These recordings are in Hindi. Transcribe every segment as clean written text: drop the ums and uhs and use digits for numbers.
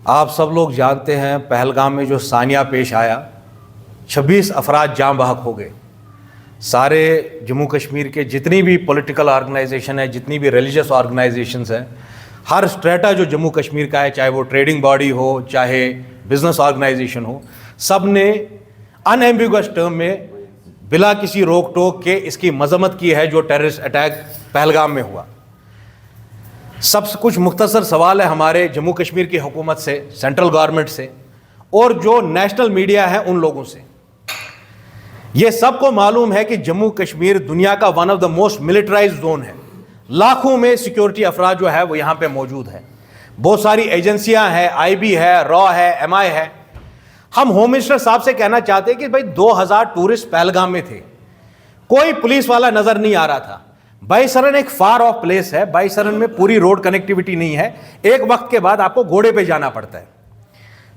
आप सब लोग जानते हैं पहलगाम में जो सानिया पेश आया, 26 अफराद जाँ बहक हो गए। सारे जम्मू कश्मीर के जितनी भी पॉलिटिकल ऑर्गेनाइजेशन है, जितनी भी रिलीजियस ऑर्गेनाइजेशंस हैं, हर स्ट्रेटा जो जम्मू कश्मीर का है, चाहे वो ट्रेडिंग बॉडी हो चाहे बिजनेस ऑर्गेनाइजेशन हो, सब ने अनएम्बिगस टर्म में बिला किसी रोक टोक के इसकी मजम्मत की है जो टेररिस्ट अटैक पहलगाम में हुआ। सब कुछ मुख्तसर सवाल है हमारे जम्मू कश्मीर की हुकूमत से, सेंट्रल गवर्नमेंट से और जो नेशनल मीडिया है उन लोगों से। ये सबको मालूम है कि जम्मू कश्मीर दुनिया का one of the most militarized zone है। लाखों में सिक्योरिटी अफराद जो है वो यहाँ पे मौजूद है। बहुत सारी एजेंसियां हैं, आईबी है, रॉ है, एमआई है। हम होम मिनिस्टर साहब से कहना चाहते हैं कि भाई 2000 टूरिस्ट पहलगाम में थे, कोई पुलिस वाला नजर नहीं आ रहा था। बाईसरन एक फार ऑफ प्लेस है, बाईसरन में पूरी रोड कनेक्टिविटी नहीं है, एक वक्त के बाद आपको घोड़े पे जाना पड़ता है।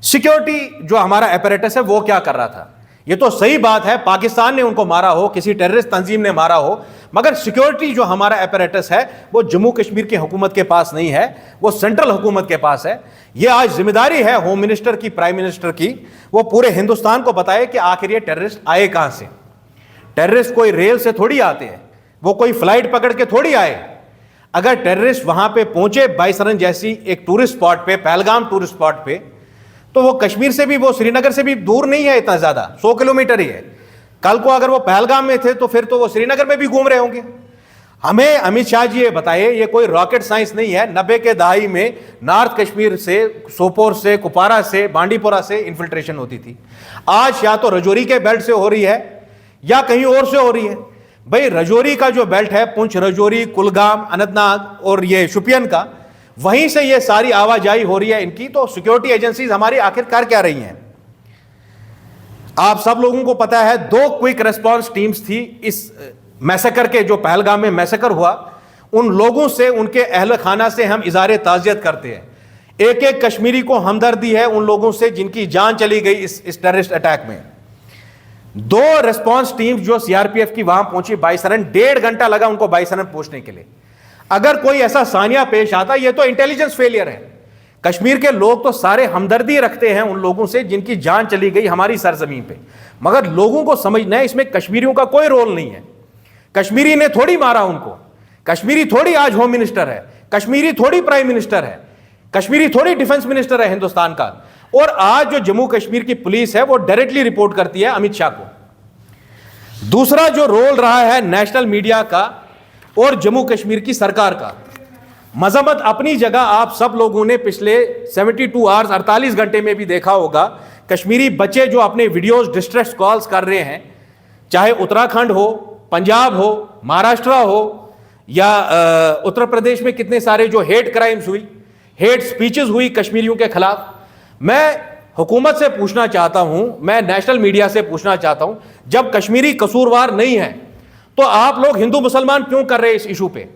सिक्योरिटी जो हमारा अपैरेटस है वो क्या कर रहा था? ये तो सही बात है पाकिस्तान ने उनको मारा हो, किसी टेररिस्ट तंजीम ने मारा हो, मगर सिक्योरिटी जो हमारा अपैरेटस है वो जम्मू कश्मीर की हुकूमत के पास नहीं है, वो सेंट्रल हुकूमत के पास है। ये आज जिम्मेदारी है होम मिनिस्टर की, प्राइम मिनिस्टर की, वो पूरे हिंदुस्तान को बताए कि आखिर ये टेररिस्ट आए कहां से। टेररिस्ट कोई रेल से थोड़ी आते हैं, वो कोई फ्लाइट पकड़ के थोड़ी आए। अगर टेररिस्ट वहां पे पहुंचे बाईसरन जैसी एक टूरिस्ट स्पॉट पे, पहलगाम टूरिस्ट स्पॉट पे, तो वो कश्मीर से भी, वो श्रीनगर से भी दूर नहीं है इतना ज्यादा, 100 किलोमीटर ही है। कल को अगर वो पहलगाम में थे तो फिर तो वो श्रीनगर में भी घूम रहे होंगे। हमें अमित शाह जी ये बताइए, ये कोई रॉकेट साइंस नहीं है। 90 के दहाई में नॉर्थ कश्मीर से, सोपोर से, कुपवारा से, बांडीपोरा से इन्फिल्ट्रेशन होती थी। आज या तो रजौरी के बेल्ट से हो रही है या कहीं और से हो रही है। भाई रजौरी का जो बेल्ट है, पुंछ, रजौरी, कुलगाम, अनंतनाग और ये शुपियन का, वहीं से ये सारी आवाजाही हो रही है इनकी। तो सिक्योरिटी एजेंसीज हमारी आखिर कर क्या रही हैं? आप सब लोगों को पता है 2 क्विक रेस्पॉन्स टीम्स थी इस मैसेकर के, जो पहलगाम में मैसेकर हुआ। उन लोगों से, उनके अहल खाना से हम इज़हार ताज़ियत करते हैं। एक एक कश्मीरी को हमदर्दी है उन लोगों से जिनकी जान चली गई इस टेररिस्ट अटैक में। 2 रेस्पॉन्स टीम्स जो सीआरपीएफ की वहां पहुंची बाईसरन, 1.5 घंटा लगा उनको बाईसरन पहुंचने के लिए। अगर कोई ऐसा सानिया पेश आता, ये तो इंटेलिजेंस फेलियर है। कश्मीर के लोग तो सारे हमदर्दी रखते हैं उन लोगों से जिनकी जान चली गई हमारी सरजमीन पे, मगर लोगों को समझना है इसमें कश्मीरियों का कोई रोल नहीं है। कश्मीरी ने थोड़ी मारा उनको, कश्मीरी थोड़ी आज होम मिनिस्टर है, कश्मीरी थोड़ी प्राइम मिनिस्टर है, कश्मीरी थोड़ी डिफेंस मिनिस्टर है हिंदुस्तान का। और आज जो जम्मू कश्मीर की पुलिस है वो डायरेक्टली रिपोर्ट करती है अमित शाह को। दूसरा जो रोल रहा है नेशनल मीडिया का और जम्मू कश्मीर की सरकार का, मजम्मत अपनी जगह। आप सब लोगों ने पिछले 72 आवर्स, 48 घंटे में भी देखा होगा, कश्मीरी बच्चे जो अपने वीडियोस, डिस्ट्रेस कॉल्स कर रहे हैं, चाहे उत्तराखंड हो, पंजाब हो, महाराष्ट्र हो या उत्तर प्रदेश में कितने सारे जो हेट क्राइम्स हुई, हेट स्पीचेस हुई कश्मीरियों के खिलाफ। मैं हुकूमत से पूछना चाहता हूं, मैं नेशनल मीडिया से पूछना चाहता हूं, जब कश्मीरी कसूरवार नहीं है तो आप लोग हिंदू मुसलमान क्यों कर रहे हैं इस इशू पे?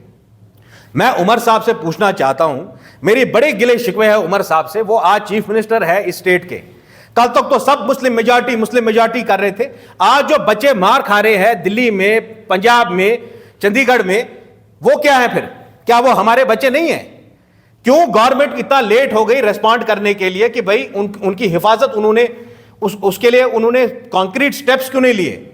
मैं उमर साहब से पूछना चाहता हूं, मेरी बड़े गिले शिकवे है उमर साहब से, वो आज चीफ मिनिस्टर है इस स्टेट के। कल तक तो सब मुस्लिम मेजॉरिटी कर रहे थे। आज जो बच्चे मार खा रहे हैं दिल्ली में, पंजाब में, चंडीगढ़ में, वो क्या है फिर? क्या वो हमारे बच्चे नहीं हैं? क्यों गवर्नमेंट इतना लेट हो गई रेस्पॉन्ड करने के लिए कि भाई उनकी हिफाजत उन्होंने उसके लिए उन्होंने कॉन्क्रीट स्टेप्स क्यों नहीं लिए?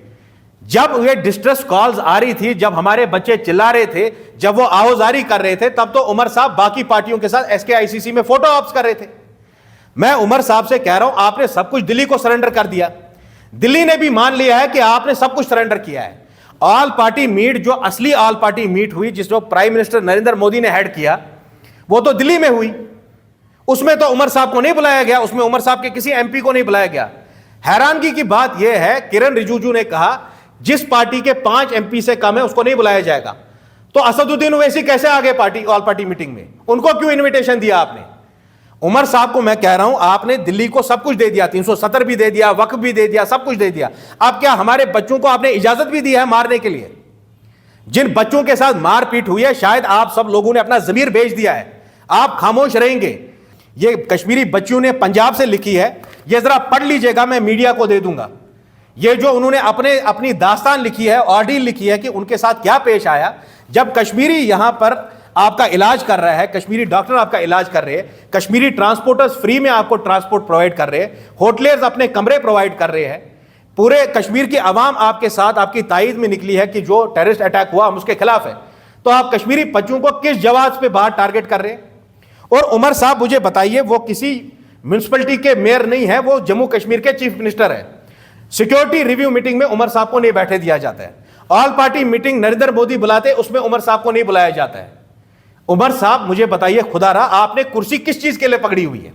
जब ये डिस्ट्रेस कॉल्स आ रही थी, जब हमारे बच्चे चिल्ला रहे थे, जब वो आवाजारी कर रहे थे, तब तो उमर साहब बाकी पार्टियों के साथ एसकेआईसीसी में फोटो ऑप्स कर रहे थे। मैं उमर साहब से कह रहा हूं, आपने सब कुछ दिल्ली को सरेंडर कर दिया। दिल्ली ने भी मान लिया है कि आपने सब कुछ सरेंडर किया है। ऑल पार्टी मीट, जो असली ऑल पार्टी मीट हुई, जिसको प्राइम मिनिस्टर नरेंद्र मोदी ने हेड किया, वो तो दिल्ली में हुई। उसमें तो उमर साहब को नहीं बुलाया गया, उसमें उमर साहब के किसी एमपी को नहीं बुलाया गया। हैरानगी की बात यह है, किरण रिजिजू ने कहा जिस पार्टी के 5 एमपी से कम है उसको नहीं बुलाया जाएगा। तो असदुद्दीन ओवैसी कैसे आ गए पार्टी, ऑल पार्टी मीटिंग में? उनको क्यों इनविटेशन दिया आपने? उमर साहब को मैं कह रहा हूं, आपने दिल्ली को सब कुछ दे दिया, 370 भी दे दिया, वक्फ भी दे दिया, सब कुछ दे दिया। अब क्या हमारे बच्चों को आपने इजाजत भी दी है मारने के लिए? जिन बच्चों के साथ मारपीट हुई है, शायद आप सब लोगों ने अपना जमीर बेच दिया है, आप खामोश रहेंगे। ये कश्मीरी बच्चियों ने पंजाब से लिखी है, ये जरा पढ़ लीजिएगा, मैं मीडिया को दे दूंगा। ये जो उन्होंने अपनी दास्तान लिखी है, ऑर्डिल लिखी है कि उनके साथ क्या पेश आया जब कश्मीरी यहां पर आपका इलाज कर रहा है, कश्मीरी डॉक्टर आपका इलाज कर रहे हैं, कश्मीरी ट्रांसपोर्टर्स फ्री में आपको ट्रांसपोर्ट प्रोवाइड कर रहे हैं, होटलियर्स अपने कमरे प्रोवाइड कर रहे हैं, पूरे कश्मीर की आवाम आपके साथ आपकी तायद में निकली है कि जो टेररिस्ट अटैक हुआ हम उसके खिलाफ है, तो आप कश्मीरी बच्चों को किस जवाब पे बाहर टारगेट कर रहे हैं? और उमर साहब मुझे बताइए, वो किसी म्यूनिसिपैलिटी के मेयर नहीं है, वो जम्मू कश्मीर के चीफ मिनिस्टर है। सिक्योरिटी रिव्यू मीटिंग में उमर साहब को नहीं बैठे दिया जाता है। All party meeting Narendra Modi बुलाते, उसमें उमर साहब को नहीं बुलाया जाता है। उमर साहब मुझे बताइए खुदारा, आपने कुर्सी किस चीज के लिए पकड़ी हुई है?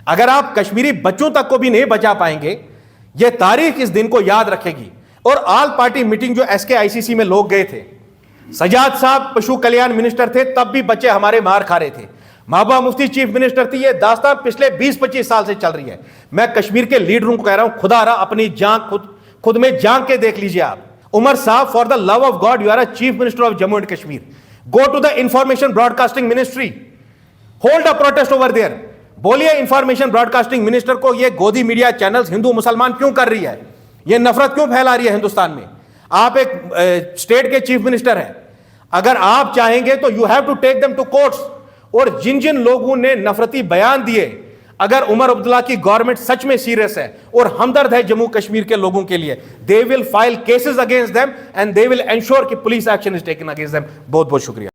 अगर आप कश्मीरी बच्चों तक को भी नहीं बचा पाएंगे, यह तारीख इस दिन को याद रखेगी। और ऑल पार्टी मीटिंग जो SKICC में लोग गए थे, सजाद साहब पशु कल्याण मिनिस्टर थे, तब भी बच्चे हमारे मार खा रहे थे। महबूबा मुफ्ती चीफ मिनिस्टर थी। ये दास्तान पिछले 20-25 साल से चल रही है। मैं कश्मीर के लीडरों को कह रहा हूं, खुदारा अपनी जांच खुद में जांच के देख लीजिए आप। उमर साहब, for the love of God, you are a chief minister of Jammu and Kashmir, go to the information broadcasting ministry, hold a protest over there. बोलिए इंफॉर्मेशन ब्रॉडकास्टिंग मिनिस्टर को, ये गोदी मीडिया चैनल्स हिंदू मुसलमान क्यों कर रही है, ये नफरत क्यों फैला रही है हिंदुस्तान में? आप एक स्टेट के चीफ मिनिस्टर हैं, अगर आप चाहेंगे तो you have to take them to courts. और जिन जिन लोगों ने नफरती बयान दिए, अगर उमर अब्दुल्ला की गवर्नमेंट सच में सीरियस है और हमदर्द है जम्मू कश्मीर के लोगों के लिए, they will file cases against them and they will ensure कि police action is taken against them. बहुत बहुत शुक्रिया।